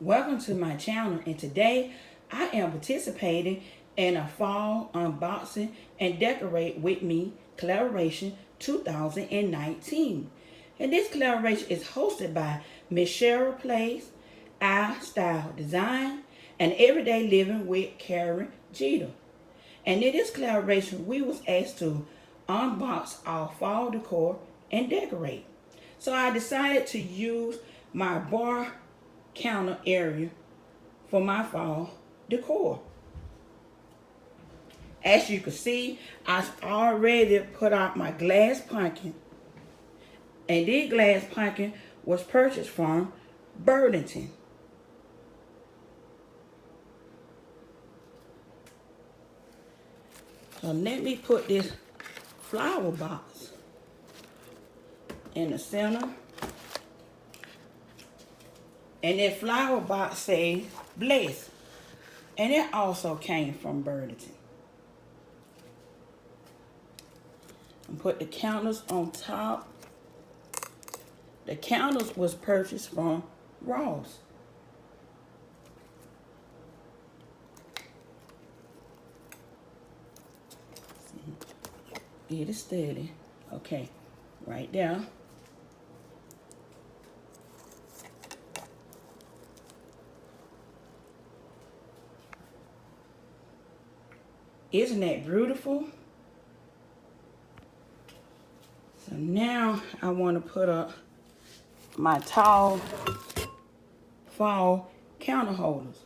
Welcome to my channel, and today I am participating in a fall unboxing and decorate with me collaboration 2019. And this collaboration is hosted by Ms.Cheryl Plays, I Style Design, and Everyday Living with Karen Jeter. And in this collaboration, we was asked to unbox our fall decor and decorate. So I decided to use my bar counter area for my fall decor. As you can see, I've already put out my glass pumpkin, and this glass pumpkin was purchased from Burlington. So let me put this flower box in the center. And that flower box says bless. And it also came from Burlington. And put the counters on top. The counters was purchased from Ross. Get it steady. Okay, right there. Isn't that beautiful? So now I want to put up my tall fall counter holders.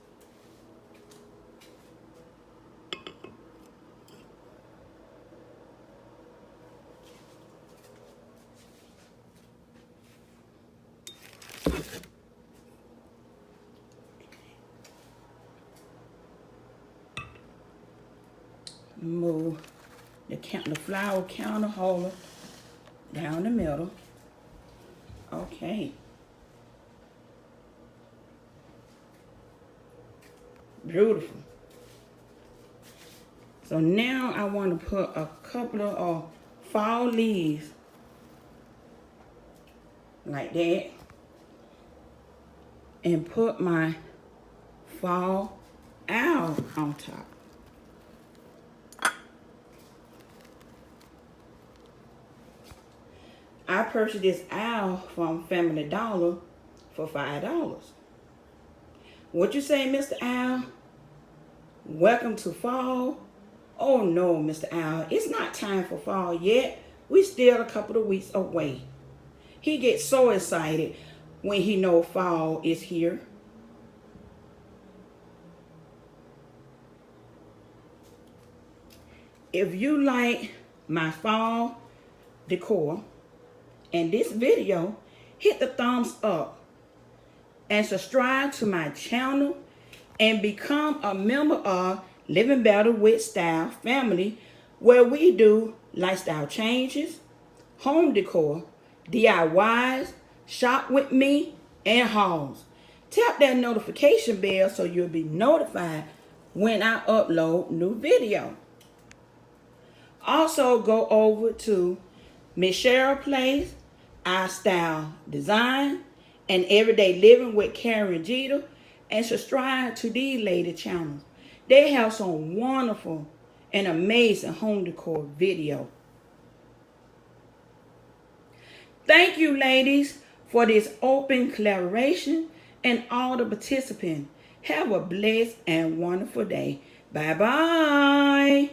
Move the flower counter holder down the middle. Okay. Beautiful. So now I want to put a couple of fall leaves like that, and put my fall owl on top. I purchased this owl from Family Dollar for $5. What you say, Mr. Owl? Welcome to fall? Oh no, Mr. Owl, it's not time for fall yet. We still a couple of weeks away. He gets so excited when he knows fall is here. If you like my fall decor and this video, hit the thumbs up and subscribe to my channel and become a member of Living Better with Style family, where we do lifestyle changes, home decor, DIYs, shop with me, and hauls. Tap that notification bell so you'll be notified when I upload new video. Also go over to Ms.Cheryl Plays, I Style Design, and Everyday Living with Karen Jeter, and subscribe to these lady channels. They have some wonderful and amazing home decor video. Thank you, ladies, for this open collaboration, and all the participants. Have a blessed and wonderful day. Bye-bye.